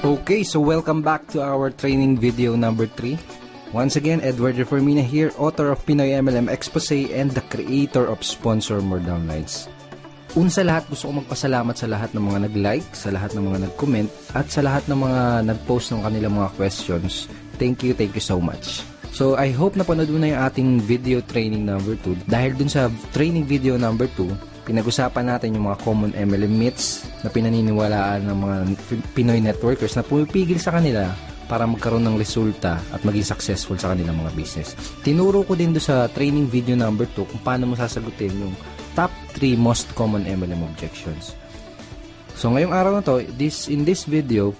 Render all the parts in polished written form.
Okay, so welcome back to our training video number 3. Once again, Edward Reformina here, author of Pinoy MLM Expose and the creator of Sponsor More Downlines. Una sa lahat, gusto ko magpasalamat sa lahat ng mga nag-like, sa lahat ng mga nag-comment, at sa lahat ng mga nag-post ng kanilang mga questions. Thank you so much. So, I hope napanood mo na yung ating video training number 2. Dahil dun sa training video number 2, pinag-usapan natin yung mga common MLM myths na pinaniniwalaan ng mga Pinoy networkers na pumipigil sa kanila para magkaroon ng resulta at maging successful sa kanilang mga business. Tinuro ko din doon sa training video number 2 kung paano mo sasagutin yung top 3 most common MLM objections. So ngayong araw na to, in this video,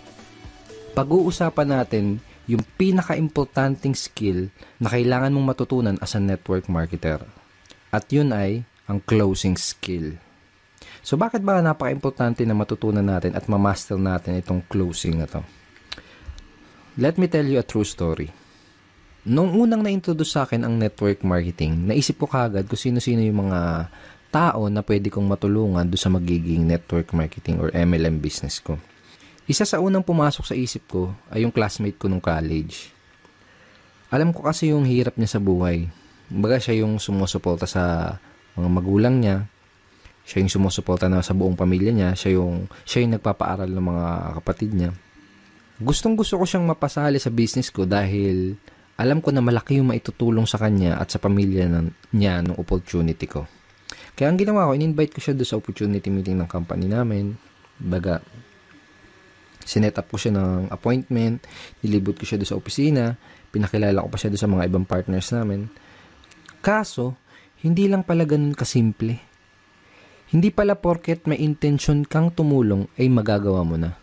pag-uusapan natin yung pinaka-importanting skill na kailangan mong matutunan as a network marketer. At yun ay ang closing skill. So bakit ba napaka-importante na matutunan natin at ma-master natin itong closing na to? Let me tell you a true story. Nung unang na-introduce sa akin ang network marketing, naisip ko kagad kung sino-sino yung mga tao na pwede kong matulungan doon sa magiging network marketing or MLM business ko. Isa sa unang pumasok sa isip ko ay yung classmate ko nung college. Alam ko kasi yung hirap niya sa buhay. Baga siya yung sumusuporta sa mga magulang niya, siya yung sumusuporta na sa buong pamilya niya, siya yung nagpapaaral ng mga kapatid niya. Gustong-gusto ko siyang mapasali sa business ko dahil alam ko na malaki yung maitutulong sa kanya at sa pamilya niya ng opportunity ko. Kaya ang ginawa ko, in-invite ko siya doon sa opportunity meeting ng company namin. Baga, sinet up ko siya ng appointment, nilibot ko siya doon sa opisina, pinakilala ko pa siya doon sa mga ibang partners namin. Kaso, hindi lang pala ganun kasimple. Hindi pala porket may intention kang tumulong ay magagawa mo na.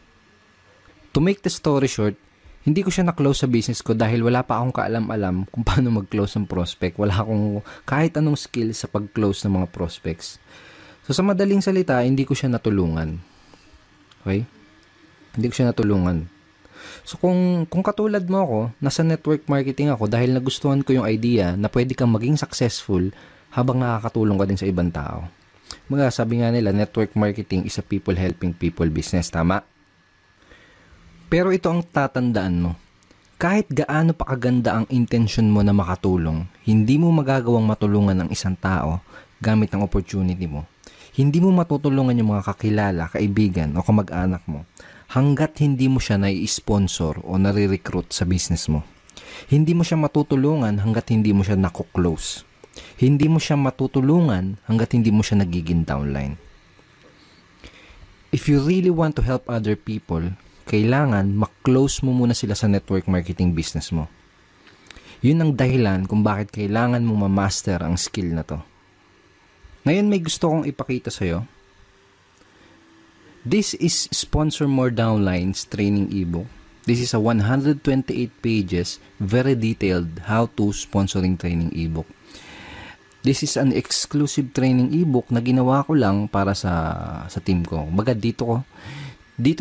To make the story short, hindi ko siya na-close sa business ko dahil wala pa akong kaalam-alam kung paano mag-close ng prospect. Wala akong kahit anong skill sa pag-close ng mga prospects. So sa madaling salita, hindi ko siya natulungan. Okay? Hindi ko siya natulungan. So kung katulad mo ako, nasa network marketing ako dahil nagustuhan ko yung idea na pwede kang maging successful habang nakakatulong ka din sa ibang tao. Mga sabi nga nila, network marketing is a people helping people business. Tama? Pero ito ang tatandaan mo. Kahit gaano pa kaganda ang intention mo na makatulong, hindi mo magagawang matulungan ang isang tao gamit ang opportunity mo. Hindi mo matutulungan yung mga kakilala, kaibigan o kamag-anak mo hanggat hindi mo siya nai-sponsor o nare-recruit sa business mo. Hindi mo siya matutulungan hanggat hindi mo siya nakuklose. Hindi mo siya matutulungan hanggat hindi mo siya nagiging downline. If you really want to help other people, kailangan mak-close mo muna sila sa network marketing business mo. Yun ang dahilan kung bakit kailangan mo ma-master ang skill na to. Ngayon may gusto kong ipakita sa'yo. This is Sponsor More Downlines training ebook. This is a 128 pages, very detailed how-to sponsoring training ebook. This is an exclusive training ebook na ginawa ko lang para sa team ko. Baga dito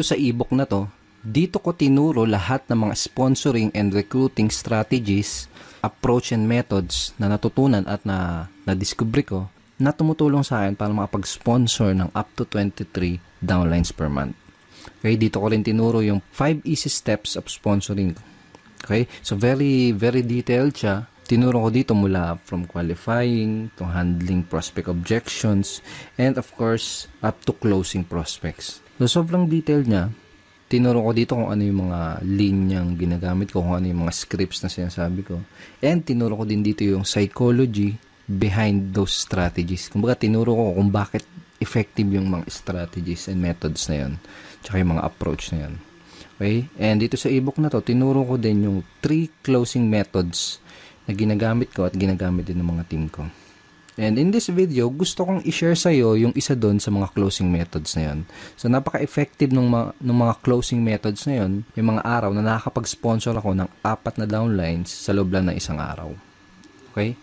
sa ebook na to, dito ko tinuro lahat ng mga sponsoring and recruiting strategies, approach and methods na natutunan at na-discover ko na tumutulong sa akin para makapag-sponsor ng up to 23 downlines per month. Okay, dito ko rin tinuro yung 5 easy steps of sponsoring. Okay, so very, very detailed siya. Tinuro ko dito mula from qualifying to handling prospect objections and of course up to closing prospects. So sobrang detailed niya. Tinuro ko dito kung ano yung mga linyang ginagamit ko, kung ano yung mga scripts na sinasabi ko. And tinuro ko din dito yung psychology behind those strategies. Kumbaga tinuro ko kung bakit effective yung mga strategies and methods na yun. Tsaka yung mga approach na yun. Okay? And dito sa ebook na to, tinuro ko din yung 3 closing methods na ginagamit ko at ginagamit din ng mga team ko. And in this video, gusto kong i-share sa'yo yung isa doon sa mga closing methods na yun. So, napaka-effective ng mga closing methods na yun, yung mga araw na nakakapag-sponsor ako ng 4 na downlines sa loob lang ng isang araw. Okay?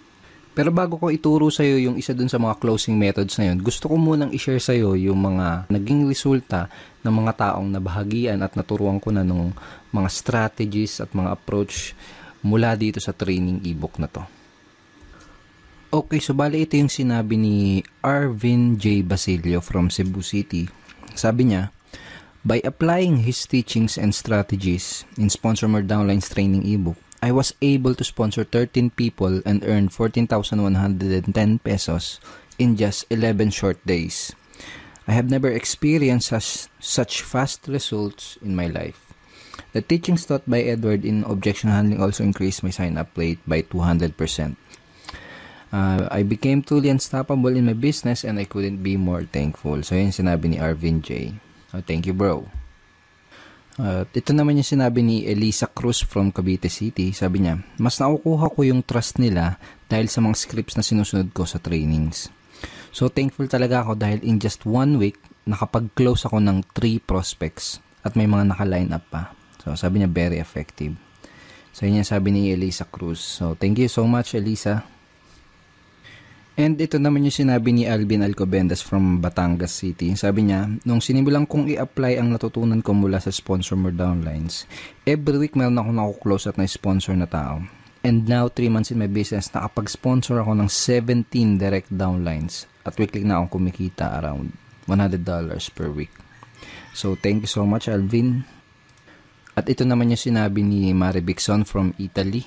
Pero bago ko ituro sa'yo yung isa doon sa mga closing methods na yun, gusto ko munang i-share sa'yo yung mga naging resulta ng mga taong nabahagian at naturuan ko na ng mga strategies at mga approach mula dito sa training ebook na to. Okay, so bali ito yung sinabi ni Arvin J. Basilio from Cebu City. Sabi niya, By applying his teachings and strategies in Sponsor More Downlines training ebook, I was able to sponsor 13 people and earn 14,110 pesos in just 11 short days. I have never experienced such fast results in my life. The teachings taught by Edward in objection handling also increased my sign-up rate by 200%. I became truly unstoppable in my business and I couldn't be more thankful. So, yun sinabi ni Arvin J. Thank you, bro. Ito naman yung sinabi ni Elisa Cruz from Cavite City. Sabi niya, mas nakukuha ko yung trust nila dahil sa mga scripts na sinusunod ko sa trainings. So, thankful talaga ako dahil in just 1 week, nakapag-close ako ng 3 prospects at may mga naka-line up pa. So, sabi niya, very effective. So, yun yung sabi ni Elisa Cruz. So, thank you so much, Elisa. And ito naman yung sinabi ni Alvin Alcobendas from Batangas City. Sabi niya, nung sinimulan kong i-apply ang natutunan ko mula sa Sponsor More Downlines, every week meron akong nakuklose at na-sponsor na tao. And now, 3 months in my business, nakapag-sponsor ako ng 17 direct downlines at weekly na akong kumikita around $100 per week. So, thank you so much, Alvin. At ito naman yung sinabi ni Mari Bixon from Italy.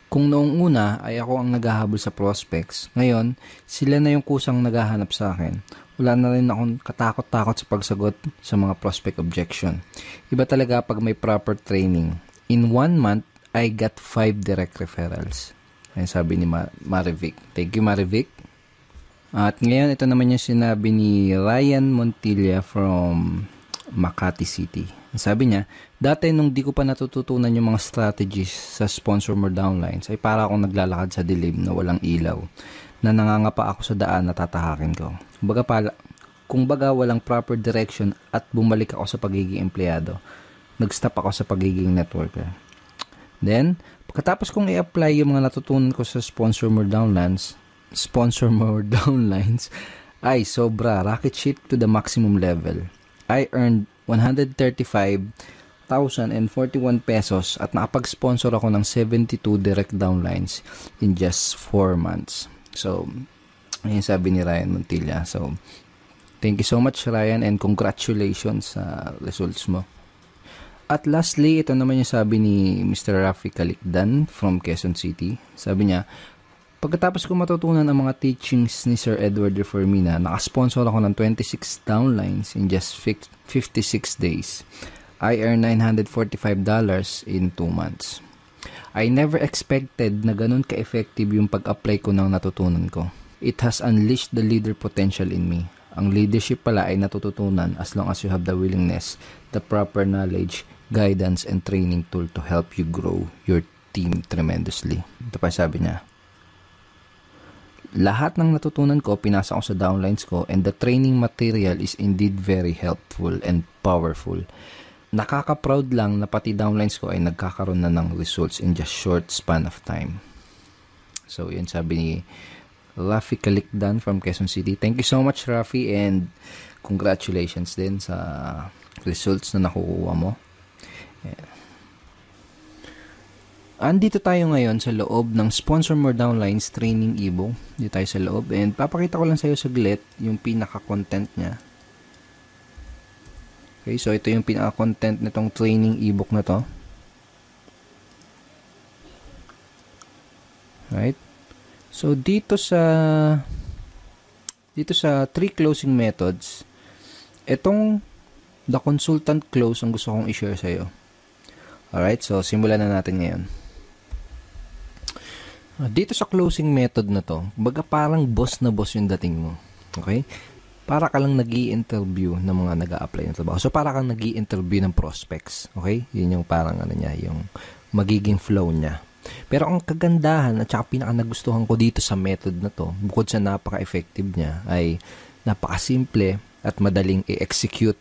Kung noong una ay ako ang naghahabol sa prospects, ngayon, sila na yung kusang naghahanap sa akin. Wala na rin akong katakot-takot sa pagsagot sa mga prospect objection. Iba talaga pag may proper training. In 1 month, I got 5 direct referrals. Ay sabi ni Marivic. Thank you, Marivic. At ngayon, ito naman yung sinabi ni Ryan Montilla from Makati City. Sabi niya, dati nung di ko pa natututunan yung mga strategies sa Sponsor More Downlines, ay para akong naglalakad sa dilim na walang ilaw, na nangangapa ako sa daan na tatahakin ko. Kung baga walang proper direction at bumalik ako sa pagiging empleyado, nag-stop ako sa pagiging networker. Then, pagkatapos kong i-apply yung mga natutunan ko sa Sponsor More Downlines, ay sobra, rocket ship to the maximum level. I earned 135,041 pesos at nakapag-sponsor ako ng 72 direct downlines in just 4 months. So, ayun sabi ni Ryan Montilla. So, thank you so much, Ryan, and congratulations sa results mo. At lastly, ito naman yung sabi ni Mr. Rafi Calicdan from Quezon City. Sabi niya, pagkatapos ko matutunan ang mga teachings ni Sir Edward Reformina, nakasponsor ako ng 26 downlines in just 56 days. I earned $945 in 2 months. I never expected na ganun ka-effective yung pag-apply ko ng natutunan ko. It has unleashed the leader potential in me. Ang leadership pala ay natututunan as long as you have the willingness, the proper knowledge, guidance, and training tool to help you grow your team tremendously. Ito pa sabi niya, lahat ng natutunan ko, pinasa ko sa downlines ko, and the training material is indeed very helpful and powerful. Nakaka-proud lang na pati downlines ko ay nagkakaroon na ng results in just short span of time. So, yun sabi ni Rafi Calicdan from Quezon City. Thank you so much, Rafi, and congratulations din sa results na nakukuha mo. Yeah. Andito tayo ngayon sa loob ng Sponsor More Downlines training ebook. Dito tayo sa loob and papakita ko lang sa iyo saglit yung pinaka-content niya. Okay, so ito yung pinaka-content nitong training ebook na to. Right? So dito sa 3 closing methods, itong the consultant close ang gusto kong i-share sa iyo. Alright, so simulan na natin ngayon. Dito sa closing method na to, baga parang boss na boss yung dating mo. Okay? Para ka lang nag-i-interview ng mga nag-a-apply ng trabaho. So, para kang nag-i-interview ng prospects. Okay? Yun yung parang yung magiging flow niya. Pero ang kagandahan at saka pinaka-nagustuhan ko dito sa method na to, bukod sa napaka-effective niya, ay napaka-simple at madaling i-execute.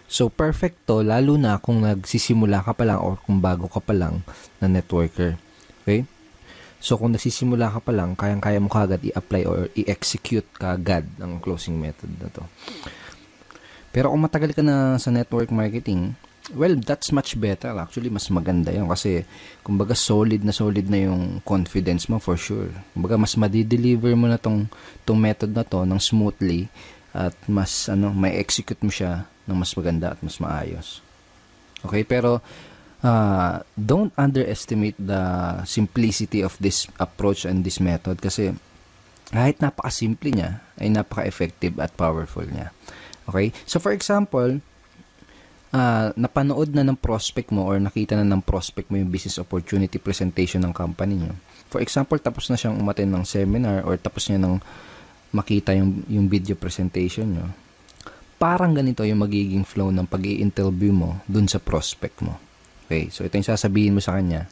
So, perfect to, lalo na kung nagsisimula ka pa lang or kung bago ka pa lang na networker. Okay? So, kung nagsisimula ka pa lang, kayang-kaya mo kagad i-apply or i-execute kagad ang closing method na to. Pero kung matagal ka na sa network marketing, well, that's much better. Actually, mas maganda yan kasi, kumbaga, solid na yung confidence mo for sure. Kumbaga, mas madideliver mo na tong method na to ng smoothly at mas, may execute mo siya ng mas maganda at mas maayos. Okay, pero don't underestimate the simplicity of this approach and this method kasi kahit napaka-simple niya, ay napaka-effective at powerful niya. Okay? So, for example, napanood na ng prospect mo or nakita na ng prospect mo yung business opportunity presentation ng company nyo. For example, tapos na siyang umattend ng seminar or tapos niya nang makita yung video presentation nyo. Parang ganito yung magiging flow ng pag-i-interview mo dun sa prospect mo. Okay? So, ito yung sasabihin mo sa kanya.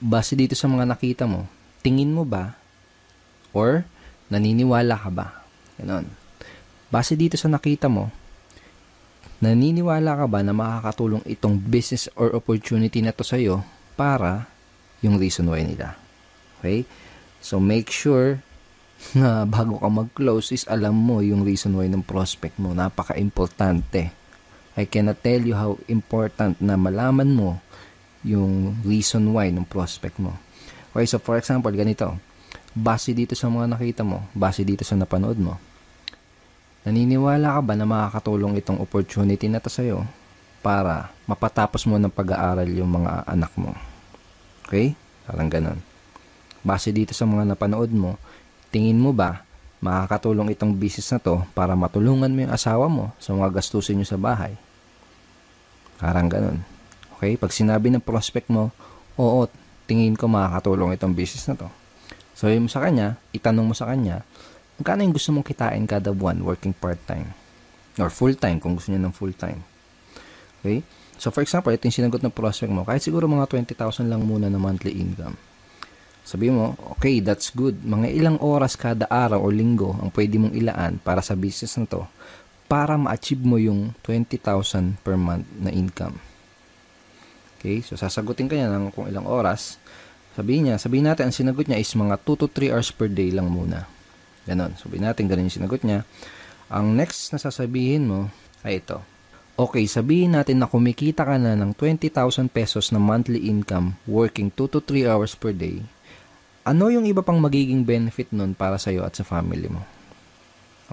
Base dito sa mga nakita mo, tingin mo ba or naniniwala ka ba? Ganon. Base dito sa nakita mo, naniniwala ka ba na makakatulong itong business or opportunity na to sa'yo para yung reason why nila? Okay? So, make sure na bago ka mag-close is alam mo yung reason why ng prospect mo. Napaka-importante. I cannot tell you how important na malaman mo yung reason why ng prospect mo. Okay, so for example, ganito. Base dito sa mga nakita mo, base dito sa napanood mo, naniniwala ka ba na makakatulong itong opportunity na to sa'yo para mapatapos mo ng pag-aaral yung mga anak mo? Okay? Parang ganun. Base dito sa mga napanood mo, tingin mo ba makakatulong itong business na to para matulungan mo yung asawa mo sa mga gastusin nyo sa bahay? Parang ganun. Okay? Pag sinabi ng prospect mo, oo, tingin ko makakatulong itong business na to. So, yung sa kanya, itanong mo sa kanya, magkano yung gusto mong kitain kada buwan working part-time? Or full-time, kung gusto niya ng full-time. Okay? So, for example, ito yung sinagot ng prospect mo, kahit siguro mga 20,000 lang muna na monthly income. Sabi mo, okay, that's good. Mga ilang oras kada araw o linggo ang pwede mong ilaan para sa business na to para ma-achieve mo yung 20,000 per month na income. Okay? So, sasagutin ka niya ng kung ilang oras. Sabihin natin, ang sinagot niya is mga 2 to 3 hours per day lang muna. Ganon. Sabihin natin, ganun yung sinagot niya. Ang next na sasabihin mo ay ito. Okay, sabihin natin na kumikita ka na ng 20,000 pesos na monthly income working 2 to 3 hours per day. Ano yung iba pang magiging benefit nun para sa'yo at sa family mo?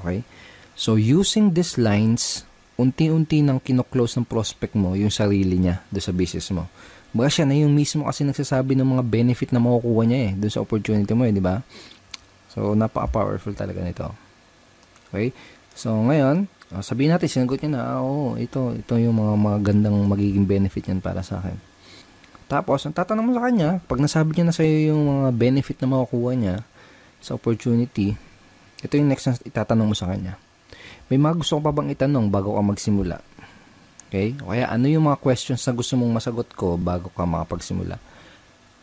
Okay? So, using these lines, unti-unti nang kino-close ng prospect mo yung sarili niya doon sa business mo. Baga siya na yung mismo kasi nagsasabi ng mga benefit na makukuha niya doon sa opportunity mo di ba? So, napaka-powerful talaga nito. Okay? So, ngayon, sabihin natin, sinagot niya na, ito yung mga magandang magiging benefit niyan para sa akin. Tapos, ang tatanong mo sa kanya, pag nasabi niya na sa'yo yung mga benefit na makukuha niya sa opportunity, ito yung next na itatanong mo sa kanya. May mga gusto ko pa bang itanong bago ka magsimula? Okay? O kaya, ano yung mga questions na gusto mong masagot ko bago ka makapagsimula?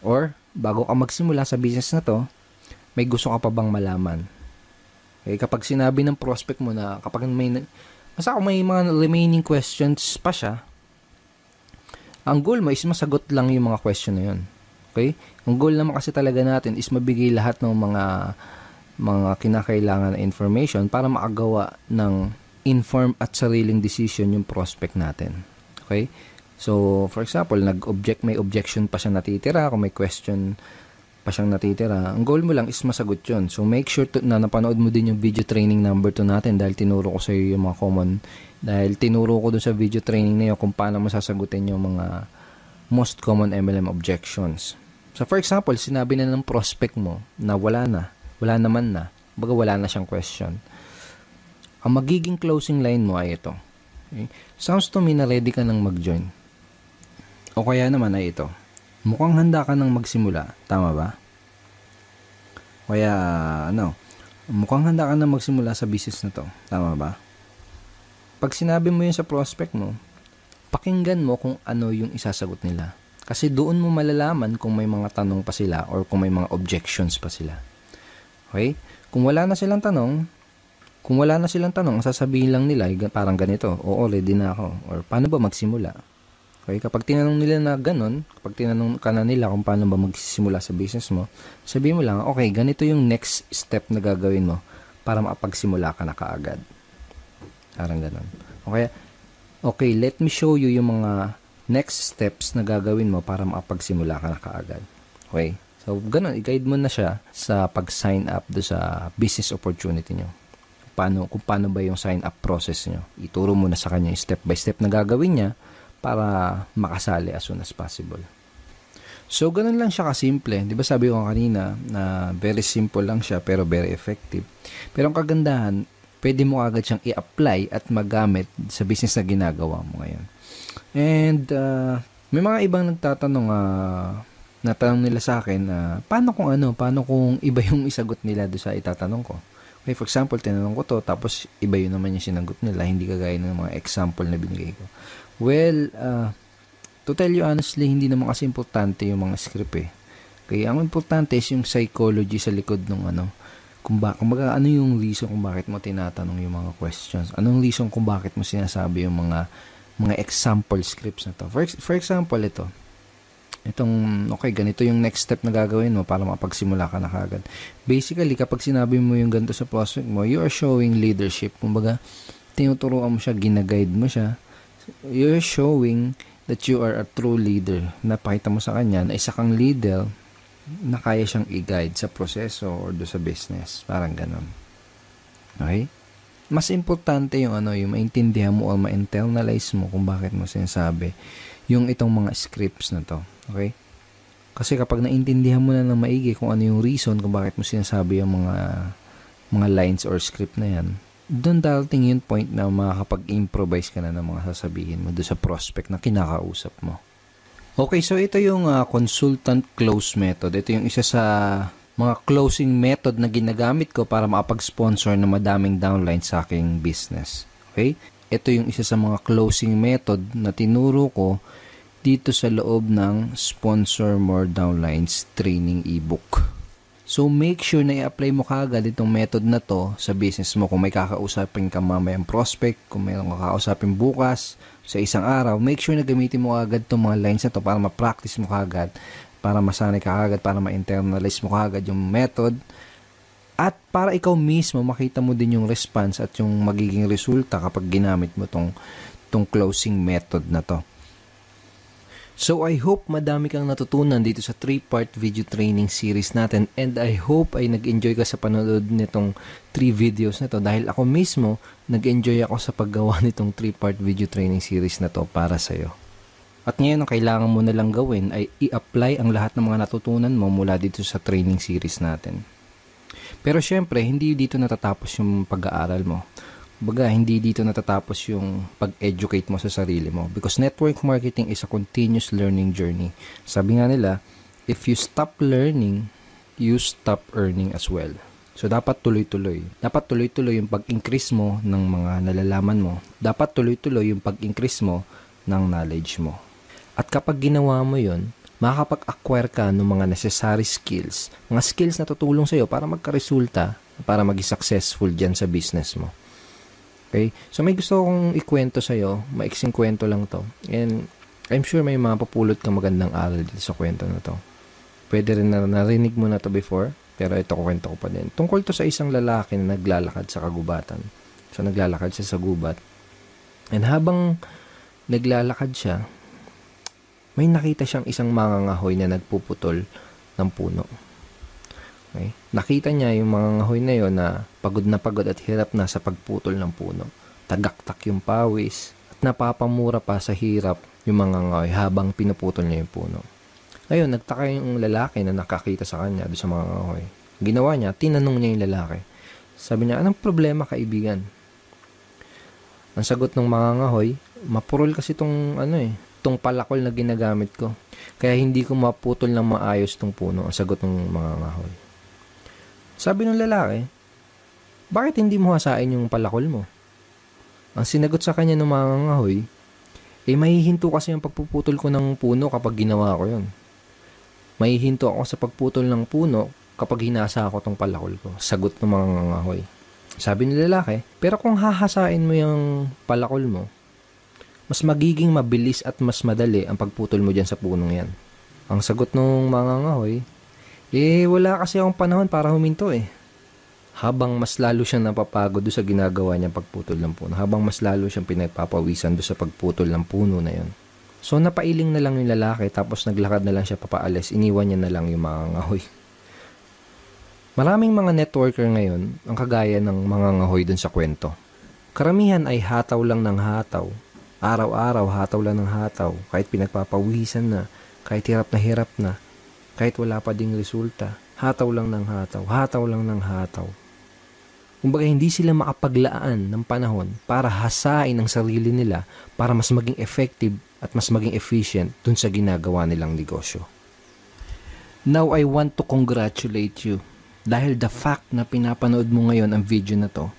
Or, bago ka magsimula sa business na to, may gusto ka pa bang malaman? Okay? Kapag sinabi ng prospect mo na, kapag may mga remaining questions pa siya, ang goal mo is masagot lang yung mga question na yun. Okay? Ang goal naman kasi talaga natin is mabigay lahat ng mga kinakailangan na information para makagawa ng informed at sariling decision yung prospect natin. Okay? So, for example, may objection pa siyang natitira, kung may question pa siyang natitira, ang goal mo lang is masagot yun. So, make sure na napanood mo din yung video training number 2 natin dahil tinuro ko sa iyo yung mga dahil tinuro ko dun sa video training na yun kung paano masasagutin yung mga most common MLM objections. So, for example, sinabi na ng prospect mo na wala naman na, baga wala na siyang question. Ang magiging closing line mo ay ito. Okay? Sounds to me na ready ka nang mag-join. O kaya naman ay ito. Mukhang handa ka nang magsimula. Tama ba? Kaya, mukhang handa ka nang magsimula sa business na to. Tama ba? Pag sinabi mo yun sa prospect mo, pakinggan mo kung ano yung isasagot nila. Kasi doon mo malalaman kung may mga tanong pa sila or kung may mga objections pa sila. Okay? Kung wala na silang tanong, ang sasabihin lang nila, parang ganito, oo, ready na ako. Or paano ba magsimula? Okay? Kapag tinanong nila na ganun, kapag tinanong ka na nila kung paano ba magsisimula sa business mo, sabihin mo lang, okay, ganito yung next step na gagawin mo para makapagsimula ka na kaagad. Parang ganun. Okay, let me show you yung mga next steps na gagawin mo para makapagsimula ka na kaagad. Okay? So, ganun, i-guide mo na siya sa pag-sign up do sa business opportunity nyo. kung paano ba yung sign up process nyo. Ituro mo na sa kanya yung step by step na gagawin niya para makasali as soon as possible. So, ganun lang siya kasimple. Di ba sabi ko kanina na very simple lang siya pero very effective. Pero ang kagandahan, pwede mo agad siyang i-apply at magamit sa business na ginagawa mo ngayon. And may mga ibang nagtatanong, natanong nila sa akin, paano kung iba yung isagot nila doon sa itatanong ko. Okay, for example, tinanong ko to, tapos iba yun naman yung sinagot nila, hindi kagaya ng mga example na binigay ko. Well, to tell you honestly, hindi naman kasi importante yung mga script eh. Kaya ang importante is yung psychology sa likod ng kumbaga ano yung reason kung bakit mo tinatanong yung mga questions. Anong reason kung bakit mo sinasabi yung mga example scripts na to. For example, ganito yung next step na gagawin mo para makapagsimula ka na kagad. Basically, kapag sinabi mo yung ganito sa prospect mo, you are showing leadership. Kumbaga, tinuturuan mo siya, ginaguide mo siya. You're showing that you are a true leader. Napakita mo sa kanya na isa kang leader na kaya siyang i-guide sa proseso or do sa business. Parang ganun. Okay? Mas importante yung maintindihan mo o ma-internalize mo kung bakit mo sinasabi yung itong mga scripts na to. Okay? Kasi kapag naintindihan mo na ng maigi kung ano yung reason kung bakit mo sinasabi yung mga lines or script na yan, doon darating yung point na makakapag-improvise ka na ng mga sasabihin mo doon sa prospect na kinakausap mo. Okay, so ito yung consultant close method. Ito yung isa sa mga closing method na ginagamit ko para makapag-sponsor ng madaming downlines sa aking business. Okay? Ito yung isa sa mga closing method na tinuro ko dito sa loob ng Sponsor More Downlines training ebook. So, make sure na i-apply mo kaagad itong method na to sa business mo. Kung may kakausapin ka mamayang prospect, kung may kakausapin bukas sa isang araw, make sure na gamitin mo kaagad itong mga lines na to para ma-practice mo kaagad, para masanay ka kaagad, para ma-internalize mo kaagad yung method, at para ikaw mismo makita mo din yung response at yung magiging resulta kapag ginamit mo tong closing method na to. So, I hope madami kang natutunan dito sa 3-part video training series natin, and I hope ay nag-enjoy ka sa panonood nitong 3 videos na to dahil ako mismo nag-enjoy ako sa paggawa nitong 3-part video training series na to para sa'yo. At ngayon, ang kailangan mo na lang gawin ay i-apply ang lahat ng mga natutunan mo mula dito sa training series natin. Pero syempre, hindi dito natatapos yung pag-aaral mo. Baga, hindi dito natatapos yung pag-educate mo sa sarili mo. Because network marketing is a continuous learning journey. Sabi nga nila, if you stop learning, you stop earning as well. So, dapat tuloy-tuloy. Dapat tuloy-tuloy yung pag-increase mo ng mga nalalaman mo. Dapat tuloy-tuloy yung pag-increase mo ng knowledge mo. At kapag ginawa mo yun, makakapag-acquire ka ng mga necessary skills. Mga skills na tutulong sa'yo para magka-resulta, para maging successful dyan sa business mo. Okay? So, may gusto kong ikwento sa'yo. Maiksing kwento lang to. And I'm sure may mapapulot kang magandang aral dito sa kwento na to. Pwede rin na narinig mo na to before, pero ito kwento ko pa din. Tungkol to sa isang lalaki na naglalakad sa kagubatan. So, naglalakad siya sa gubat. And habang naglalakad siya, may nakita siyang isang mangangahoy na nagpuputol ng puno. Okay? Nakita niya yung mangangahoy na yon na pagod at hirap na sa pagputol ng puno. Tagaktak yung pawis at napapamura pa sa hirap yung mangangahoy habang pinuputol niya yung puno. Ngayon, nagtaka yung lalaki na nakakita sa kanya doon sa mangangahoy. Ginawa niya, tinanong niya yung lalaki. Sabi niya, anong problema kaibigan? Ang sagot ng mangangahoy, mapurol kasi tong palakol na ginagamit ko. Kaya hindi ko maputol ng maayos tong puno. Ang sagot ng mangangahoy. Sabi ng lalaki, bakit hindi mo hasain yung palakol mo? Ang sinagot sa kanya ng mangangahoy, mahihinto kasi yung pagpuputol ko ng puno kapag ginawa ko yun. Mahihinto ako sa pagputol ng puno kapag hinasa ko tong palakol ko. Sagot ng mangangahoy. Sabi ng lalaki, pero kung hahasain mo yung palakol mo, mas magiging mabilis at mas madali ang pagputol mo dyan sa punong yan. Ang sagot ng mangangahoy, wala kasi akong panahon para huminto Habang mas lalo siyang napapagod doon sa ginagawa niyang pagputol ng puno. Habang mas lalo siyang pinagpapawisan doon sa pagputol ng puno na yon. So, napailing na lang yung lalaki tapos naglakad na lang siya papaalis. Iniwan niya na lang yung mangangahoy. Maraming mga networker ngayon ang kagaya ng mga ngahoy dun sa kwento. Karamihan ay hataw lang ng hataw. Araw-araw hataw lang ng hataw. Kahit pinagpapawisan na, kahit hirap na, kahit wala pa ding resulta. Hataw lang ng hataw. Hataw lang ng hataw. Kumbaga hindi sila makapaglaan ng panahon para hasain ang sarili nila para mas maging effective at mas maging efficient dun sa ginagawa nilang negosyo. Now I want to congratulate you dahil the fact na pinapanood mo ngayon ang video na to,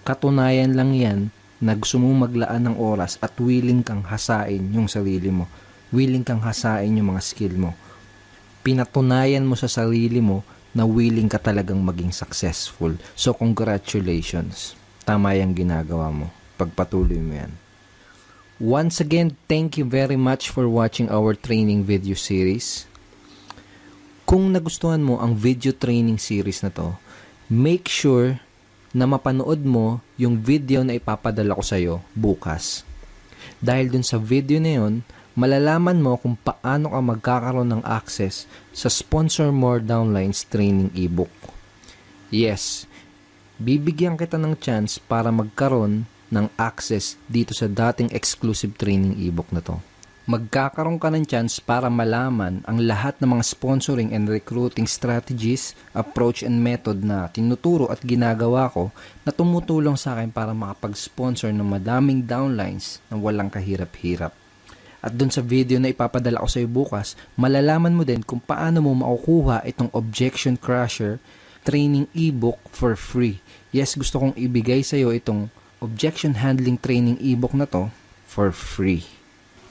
katunayan lang yan na gusto mong maglaan ng oras at willing kang hasain yung sarili mo. Willing kang hasain yung mga skill mo. Pinatunayan mo sa sarili mo na willing ka talagang maging successful. So, congratulations. Tama yung ginagawa mo. Pagpatuloy mo yan. Once again, thank you very much for watching our training video series. Kung nagustuhan mo ang video training series na to, make sure na mapanood mo yung video na ipapadala ko sa'yo bukas. Dahil dun sa video na yun, malalaman mo kung paano ka magkakaroon ng access sa Sponsor More Downlines training ebook. Yes, bibigyan kita ng chance para magkaroon ng access dito sa dating exclusive training ebook na to. Magkakaroon ka ng chance para malaman ang lahat ng mga sponsoring and recruiting strategies, approach and method na tinuturo at ginagawa ko na tumutulong sa akin para makapag-sponsor ng madaming downlines na walang kahirap-hirap. At dun sa video na ipapadala ko sa iyo bukas, malalaman mo din kung paano mo makukuha itong Objection Crusher training ebook for free. Yes, gusto kong ibigay sa iyo itong Objection Handling training ebook na to for free.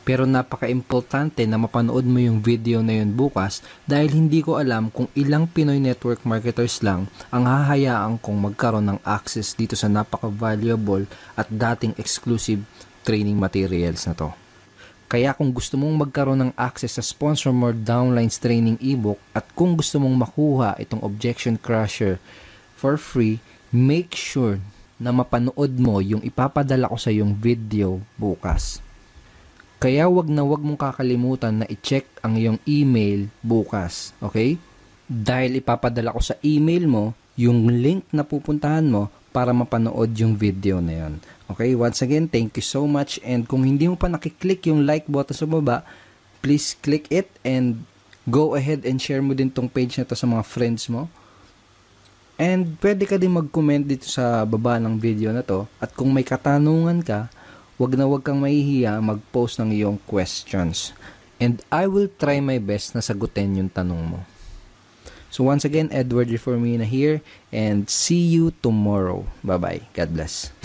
Pero napaka-importante na mapanood mo yung video na yun bukas dahil hindi ko alam kung ilang Pinoy network marketers lang ang hahayaan kong magkaroon ng access dito sa napaka-valuable at dating exclusive training materials na to. Kaya kung gusto mong magkaroon ng access sa Sponsor More Downlines training ebook at kung gusto mong makuha itong Objection Crusher for free, make sure na mapanood mo yung ipapadala ko sa yung video bukas. Kaya wag mong kakalimutan na i-check ang iyong email bukas, okay? Dahil ipapadala ko sa email mo yung link na pupuntahan mo para mapanood yung video na yun. Okay, once again, thank you so much. And kung hindi mo pa nakiklik yung like button sa baba, please click it and go ahead and share mo din tong page na to sa mga friends mo. And pwede ka din mag-comment dito sa baba ng video na to. At kung may katanungan ka, wag kang mahihiya mag-post ng iyong questions. And I will try my best na sagutin yung tanong mo. So once again, Edward Reformina here and see you tomorrow. Bye-bye. God bless.